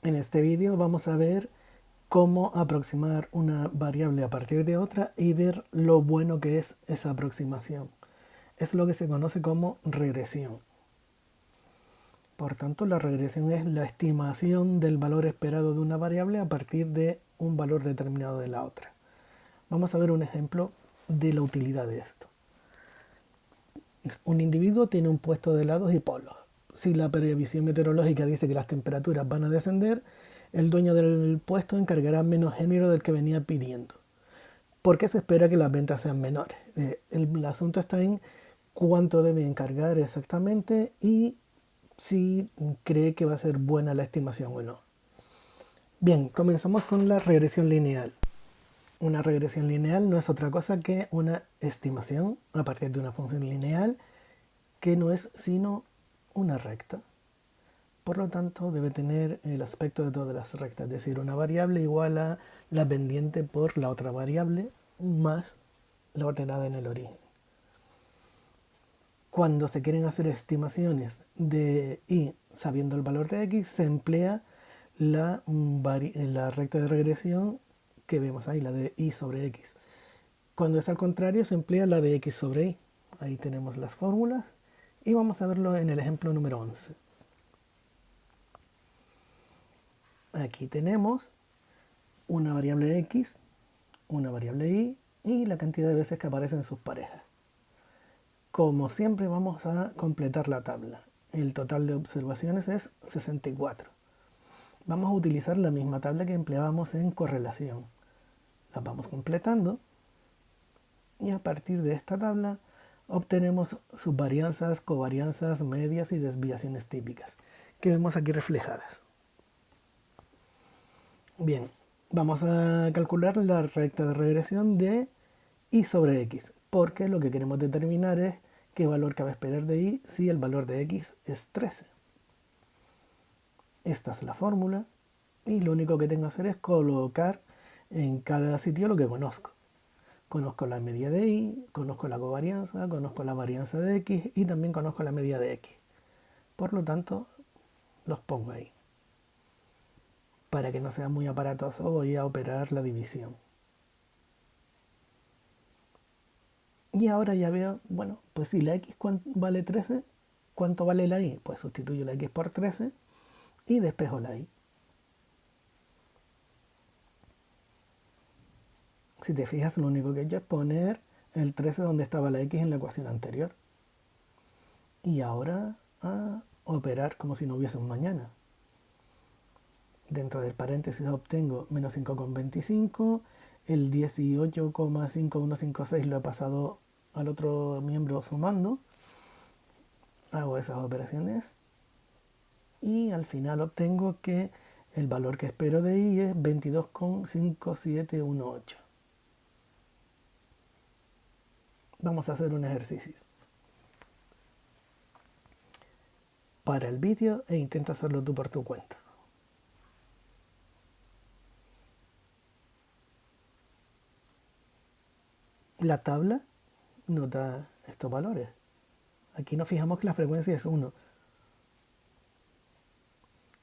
En este vídeo vamos a ver cómo aproximar una variable a partir de otra y ver lo bueno que es esa aproximación. Es lo que se conoce como regresión. Por tanto, la regresión es la estimación del valor esperado de una variable a partir de un valor determinado de la otra. Vamos a ver un ejemplo de la utilidad de esto. Un individuo tiene un puesto de helados y polos. Si la previsión meteorológica dice que las temperaturas van a descender, el dueño del puesto encargará menos género del que venía pidiendo, porque se espera que las ventas sean menores. El asunto está en cuánto debe encargar exactamente y si cree que va a ser buena la estimación o no. Bien, comenzamos con la regresión lineal. Una regresión lineal no es otra cosa que una estimación a partir de una función lineal que no es sino una recta. Por lo tanto, debe tener el aspecto de todas las rectas, es decir, una variable igual a la pendiente por la otra variable más la ordenada en el origen. Cuando se quieren hacer estimaciones de y sabiendo el valor de x, se emplea la recta de regresión que vemos ahí, la de y sobre x. Cuando es al contrario, se emplea la de x sobre y. Ahí tenemos las fórmulas y vamos a verlo en el ejemplo número 11. Aquí tenemos una variable x, una variable y la cantidad de veces que aparecen sus parejas. Como siempre vamos a completar la tabla. El total de observaciones es 64. Vamos a utilizar la misma tabla que empleábamos en correlación. La vamos completando y a partir de esta tabla obtenemos subvarianzas, covarianzas, medias y desviaciones típicas que vemos aquí reflejadas. Bien, vamos a calcular la recta de regresión de y sobre x, porque lo que queremos determinar es qué valor cabe esperar de y si el valor de x es 13. Esta es la fórmula y lo único que tengo que hacer es colocar en cada sitio lo que conozco. Conozco la media de y, conozco la covarianza, conozco la varianza de x y también conozco la media de x. Por lo tanto, los pongo ahí. Para que no sea muy aparatoso voy a operar la división. Y ahora ya veo, bueno, pues si la x vale 13, ¿cuánto vale la y? Pues sustituyo la x por 13 y despejo la y. Si te fijas, lo único que he hecho es poner el 13 donde estaba la x en la ecuación anterior. Y ahora a operar como si no hubiese un mañana. Dentro del paréntesis obtengo menos 5,25. El 18,5156 lo he pasado al otro miembro sumando. Hago esas operaciones. Y al final obtengo que el valor que espero de y es 22,5718. Vamos a hacer un ejercicio. Para el vídeo e intenta hacerlo tú por tu cuenta. La tabla nos da estos valores. Aquí nos fijamos que la frecuencia es 1,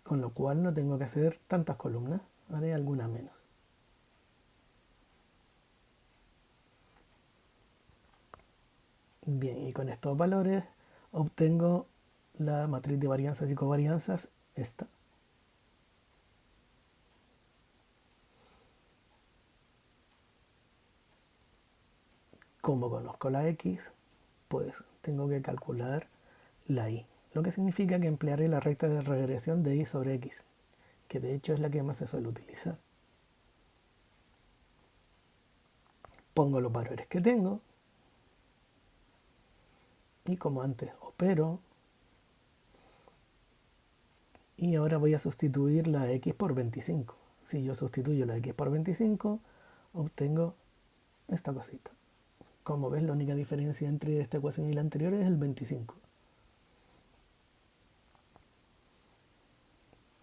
con lo cual no tengo que hacer tantas columnas, haré alguna menos. Bien, y con estos valores obtengo la matriz de varianzas y covarianzas, esta. Como conozco la x, pues tengo que calcular la y, lo que significa que emplearé la recta de regresión de y sobre x, que de hecho es la que más se suele utilizar. Pongo los valores que tengo y como antes opero y ahora voy a sustituir la x por 25. Si yo sustituyo la x por 25 obtengo esta cosita. Como ves, la única diferencia entre esta ecuación y la anterior es el 25.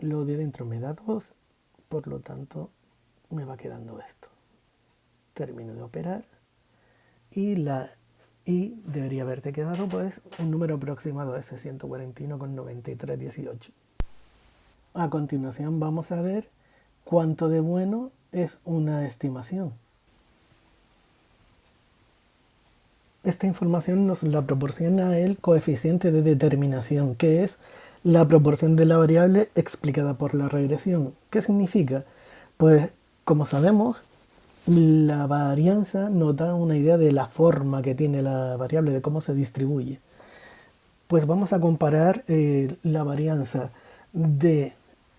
Lo de dentro me da 2, por lo tanto me va quedando esto. Termino de operar y la y debería haberte quedado pues un número aproximado a ese 141,9318. A continuación vamos a ver cuánto de bueno es una estimación. Esta información nos la proporciona el coeficiente de determinación, que es la proporción de la variable explicada por la regresión. ¿Qué significa? Pues, como sabemos, la varianza nos da una idea de la forma que tiene la variable, de cómo se distribuye. Pues vamos a comparar la varianza de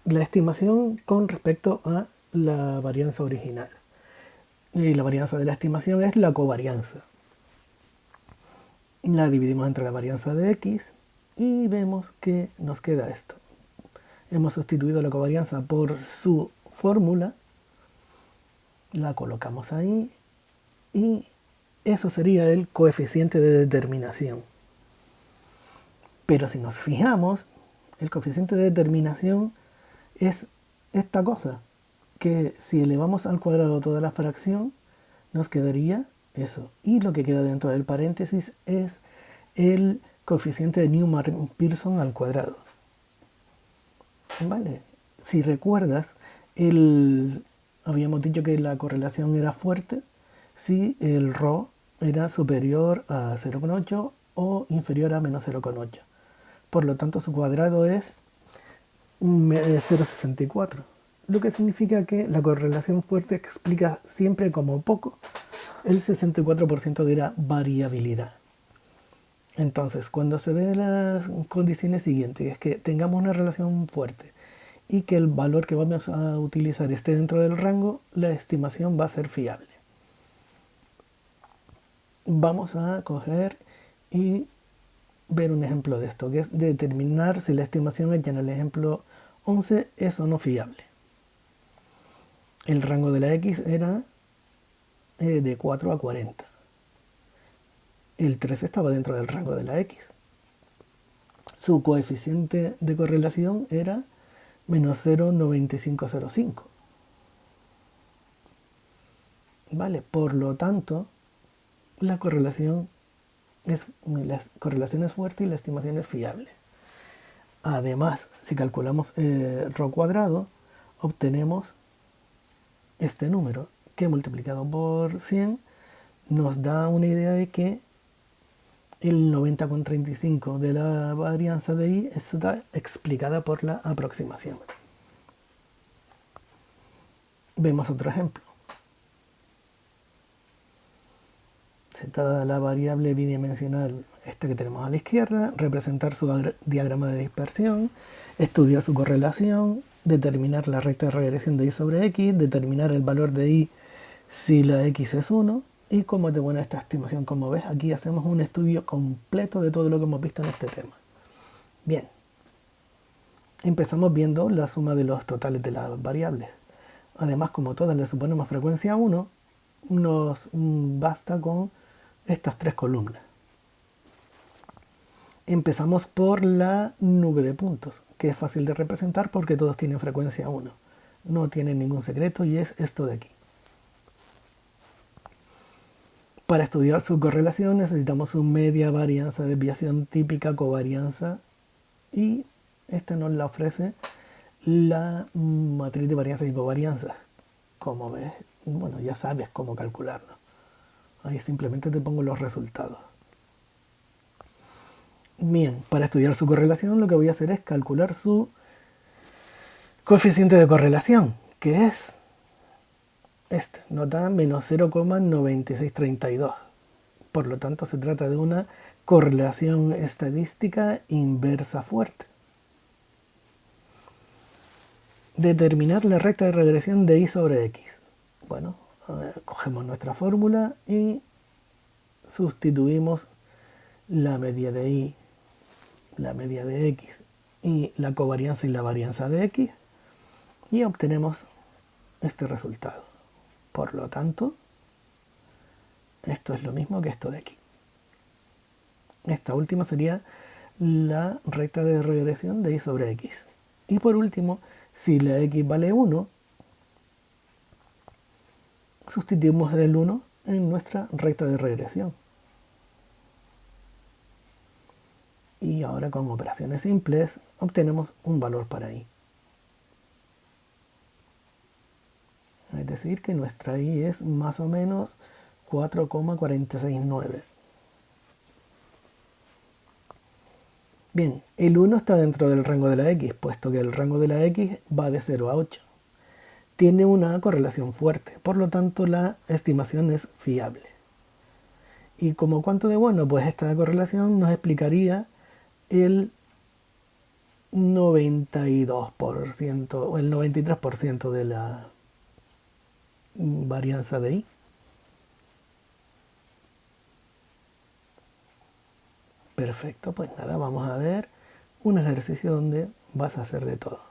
la estimación con respecto a la varianza original. Y la varianza de la estimación es la covarianza. La dividimos entre la varianza de x y vemos que nos queda esto. Hemos sustituido la covarianza por su fórmula, la colocamos ahí y eso sería el coeficiente de determinación. Pero si nos fijamos, el coeficiente de determinación es esta cosa, que si elevamos al cuadrado toda la fracción, nos quedaría eso. Y lo que queda dentro del paréntesis es el coeficiente de Newman-Pearson al cuadrado. ¿Vale? Si recuerdas, habíamos dicho que la correlación era fuerte si el ρ era superior a 0,8 o inferior a menos 0,8. Por lo tanto, su cuadrado es 0,64. Lo que significa que la correlación fuerte explica siempre como poco el 64% de la variabilidad. Entonces, cuando se dé las condiciones siguientes, es que tengamos una relación fuerte y que el valor que vamos a utilizar esté dentro del rango, la estimación va a ser fiable. Vamos a coger y ver un ejemplo de esto, que es determinar si la estimación hecha en el ejemplo 11 es o no fiable. El rango de la x era de 4 a 40. El 3 estaba dentro del rango de la x. Su coeficiente de correlación era menos 0,9505. Vale, por lo tanto, la correlación es fuerte y la estimación es fiable. Además, si calculamos ρ cuadrado, obtenemos este número que multiplicado por 100 nos da una idea de que el 90,35 de la varianza de i está explicada por la aproximación. Vemos otro ejemplo. Se trata de la variable bidimensional, esta que tenemos a la izquierda, representar su diagrama de dispersión, estudiar su correlación, determinar la recta de regresión de i sobre x, determinar el valor de i si la x es 1, y cómo es de buena esta estimación. Como ves, aquí hacemos un estudio completo de todo lo que hemos visto en este tema. Bien, empezamos viendo la suma de los totales de las variables. Además, como todas le suponemos frecuencia 1, nos basta con estas tres columnas. Empezamos por la nube de puntos, que es fácil de representar porque todos tienen frecuencia 1. No tienen ningún secreto y es esto de aquí. Para estudiar su correlación necesitamos su media, varianza, desviación típica, covarianza, y esta nos la ofrece la matriz de varianza y covarianza. Como ves, bueno, ya sabes cómo calcularlo. Ahí simplemente te pongo los resultados. Bien, para estudiar su correlación lo que voy a hacer es calcular su coeficiente de correlación, que es este, nos da menos 0,9632. Por lo tanto, se trata de una correlación estadística inversa fuerte. Determinar la recta de regresión de i sobre x. Bueno, cogemos nuestra fórmula y sustituimos la media de i, la media de x y la covarianza y la varianza de x y obtenemos este resultado. Por lo tanto, esto es lo mismo que esto de aquí. Esta última sería la recta de regresión de i sobre x. Y por último, si la x vale 1, sustituimos el 1 en nuestra recta de regresión. Y ahora con operaciones simples obtenemos un valor para i. Es decir, que nuestra y es más o menos 4,469. Bien, el 1 está dentro del rango de la x, puesto que el rango de la x va de 0 a 8. Tiene una correlación fuerte, por lo tanto la estimación es fiable. ¿Y como cuánto de bueno? Pues esta correlación nos explicaría el 92% o el 93% de la varianza de I. Perfecto, pues nada, vamos a ver un ejercicio donde vas a hacer de todo.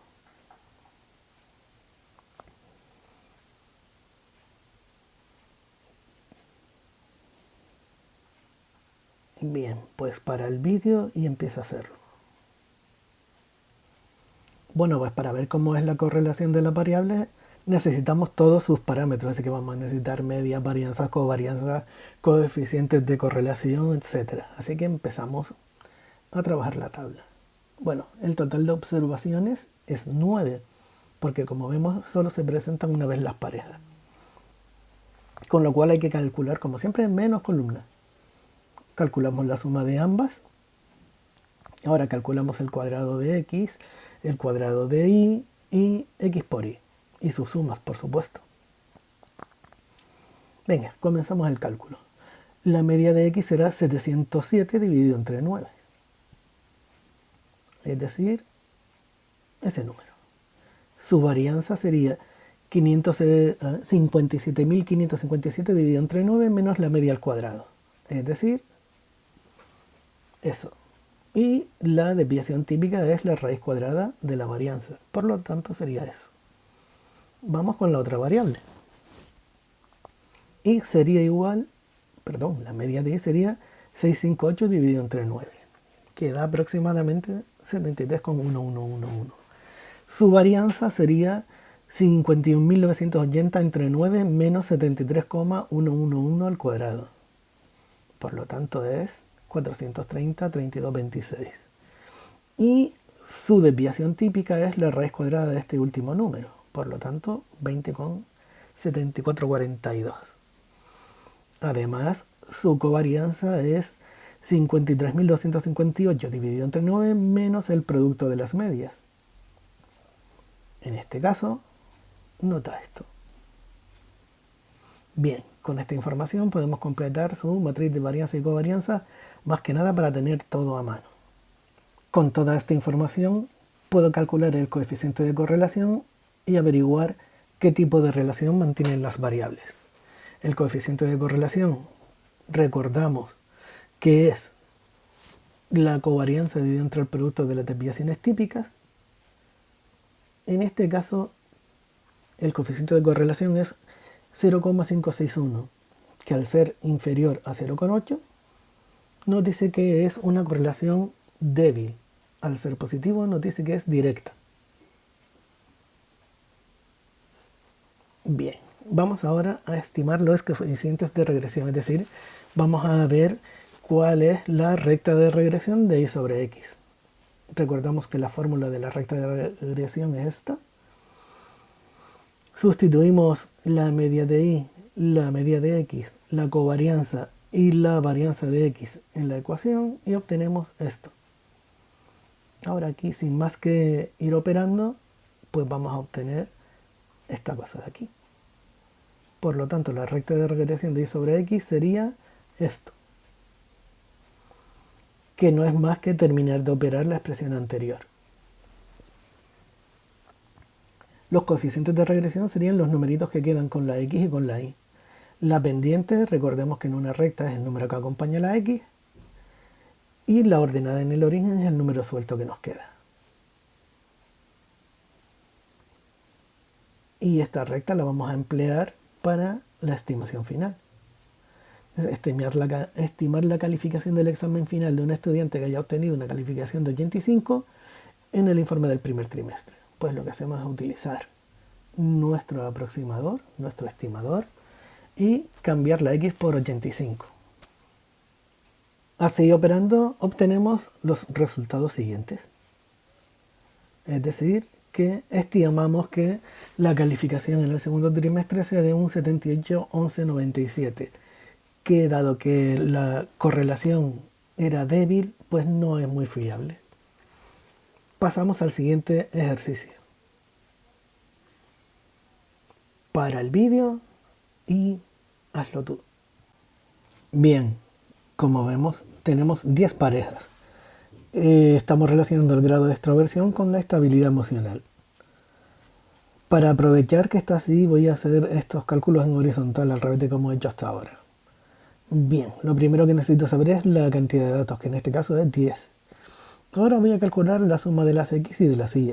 Bien, pues para el vídeo y empieza a hacerlo. Bueno, pues para ver cómo es la correlación de las variables necesitamos todos sus parámetros, así que vamos a necesitar medias, varianzas, covarianzas, coeficientes de correlación, etc. Así que empezamos a trabajar la tabla. Bueno, el total de observaciones es 9, porque como vemos solo se presentan una vez las parejas. Con lo cual hay que calcular, como siempre, menos columnas. Calculamos la suma de ambas. Ahora calculamos el cuadrado de x, el cuadrado de y x por y. Y sus sumas, por supuesto. Venga, comenzamos el cálculo. La media de x será 707 dividido entre 9. Es decir, ese número. Su varianza sería 57.557 dividido entre 9 menos la media al cuadrado. Es decir, eso. Y la desviación típica es la raíz cuadrada de la varianza. Por lo tanto, sería eso. Vamos con la otra variable. Y sería igual, la media de y sería 658 dividido entre 9, que da aproximadamente 73,1111. Su varianza sería 51.980 entre 9 menos 73,111 al cuadrado. Por lo tanto es 430, 32,26. Y su desviación típica es la raíz cuadrada de este último número. Por lo tanto, 20,7442. Además, su covarianza es 53.258 dividido entre 9 menos el producto de las medias. En este caso, nota esto. Bien, con esta información podemos completar su matriz de varianza y covarianza, más que nada para tener todo a mano. Con toda esta información puedo calcular el coeficiente de correlación y averiguar qué tipo de relación mantienen las variables. El coeficiente de correlación, recordamos que es la covarianza dividida entre el producto de las desviaciones típicas. En este caso, el coeficiente de correlación es 0,561, que al ser inferior a 0,8 nos dice que es una correlación débil. Al ser positivo nos dice que es directa. Bien, vamos ahora a estimar los coeficientes de regresión, es decir, vamos a ver cuál es la recta de regresión de y sobre x. Recordamos que la fórmula de la recta de regresión es esta. Sustituimos la media de y, la media de x, la covarianza y la varianza de x en la ecuación y obtenemos esto. Ahora aquí, sin más que ir operando, pues vamos a obtener esta cosa de aquí. Por lo tanto, la recta de regresión de y sobre x sería esto, que no es más que terminar de operar la expresión anterior. Los coeficientes de regresión serían los numeritos que quedan con la x y con la y. La pendiente, recordemos que en una recta es el número que acompaña a la x, y la ordenada en el origen es el número suelto que nos queda. Y esta recta la vamos a emplear para la estimación final. Estimar la calificación del examen final de un estudiante que haya obtenido una calificación de 85 en el informe del primer trimestre. Pues lo que hacemos es utilizar nuestro aproximador, nuestro estimador, y cambiar la x por 85. Así operando obtenemos los resultados siguientes. Es decir, que estimamos que la calificación en el segundo trimestre sea de un 78,1197, que dado que la correlación era débil, pues no es muy fiable. Pasamos al siguiente ejercicio. Para el vídeo y hazlo tú. Bien, como vemos, tenemos 10 parejas. Estamos relacionando el grado de extroversión con la estabilidad emocional. Para aprovechar que está así, voy a hacer estos cálculos en horizontal, al revés de como he hecho hasta ahora. Bien, lo primero que necesito saber es la cantidad de datos, que en este caso es 10. Ahora voy a calcular la suma de las x y de las y.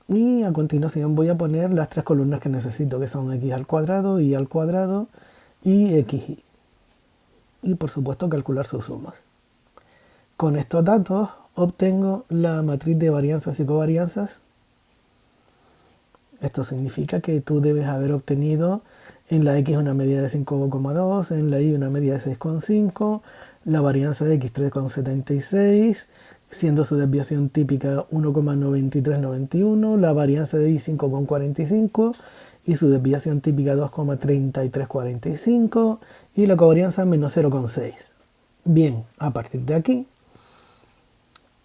Y a continuación voy a poner las tres columnas que necesito, que son x al cuadrado, y al cuadrado y xy. Y por supuesto calcular sus sumas. Con estos datos obtengo la matriz de varianzas y covarianzas. Esto significa que tú debes haber obtenido en la x una medida de 5,2, en la y una medida de 6,5, la varianza de x 3,76, siendo su desviación típica 1,9391, la varianza de y 5,45 y su desviación típica 2,3345 y la covarianza menos 0,6. Bien, a partir de aquí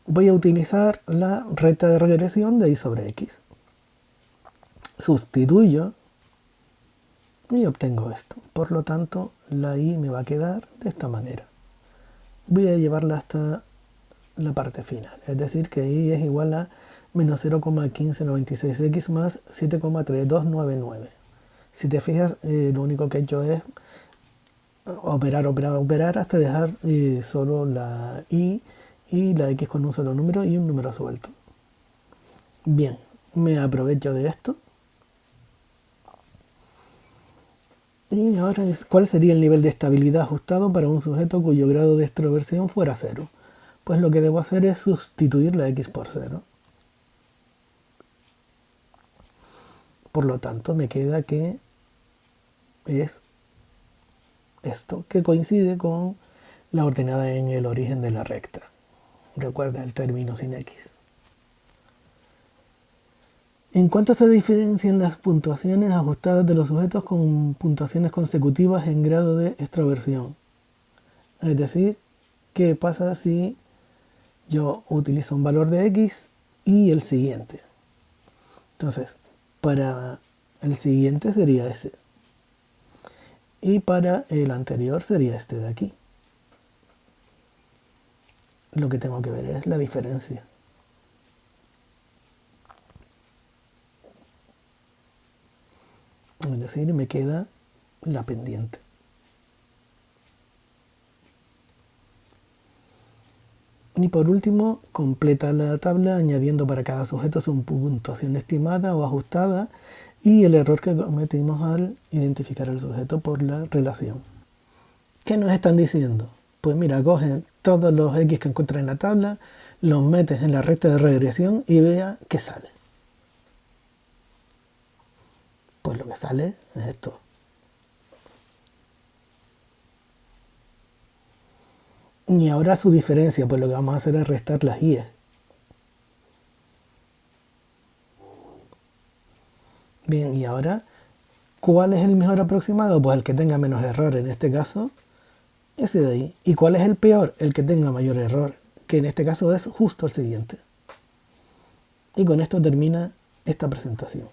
voy a utilizar la recta de regresión de y sobre x. Sustituyo y obtengo esto. Por lo tanto, la y me va a quedar de esta manera. Voy a llevarla hasta la parte final. Es decir, que y es igual a menos 0,1596x más 7,3299. Si te fijas, lo único que he hecho es operar hasta dejar solo la y la x con un solo número y un número suelto. Bien, me aprovecho de esto. Y ahora, ¿cuál sería el nivel de estabilidad ajustado para un sujeto cuyo grado de extroversión fuera 0? Pues lo que debo hacer es sustituir la x por 0. Por lo tanto, me queda que es esto, que coincide con la ordenada en el origen de la recta. Recuerda el término sin x. ¿En cuánto se diferencian las puntuaciones ajustadas de los sujetos con puntuaciones consecutivas en grado de extroversión? Es decir, ¿qué pasa si yo utilizo un valor de x y el siguiente? Entonces, para el siguiente sería ese. Y para el anterior sería este de aquí. Lo que tengo que ver es la diferencia. Es decir, me queda la pendiente. Y por último, completa la tabla añadiendo para cada sujeto su puntuación estimada o ajustada y el error que cometimos al identificar al sujeto por la relación. ¿Qué nos están diciendo? Pues mira, cogen todos los x que encuentras en la tabla, los metes en la recta de regresión y vea qué sale. Pues lo que sale es esto. Y ahora su diferencia, pues lo que vamos a hacer es restar las y. Bien, y ahora, ¿cuál es el mejor aproximado? Pues el que tenga menos error, en este caso, ese de ahí. ¿Y cuál es el peor? El que tenga mayor error, que en este caso es justo el siguiente. Y con esto termina esta presentación.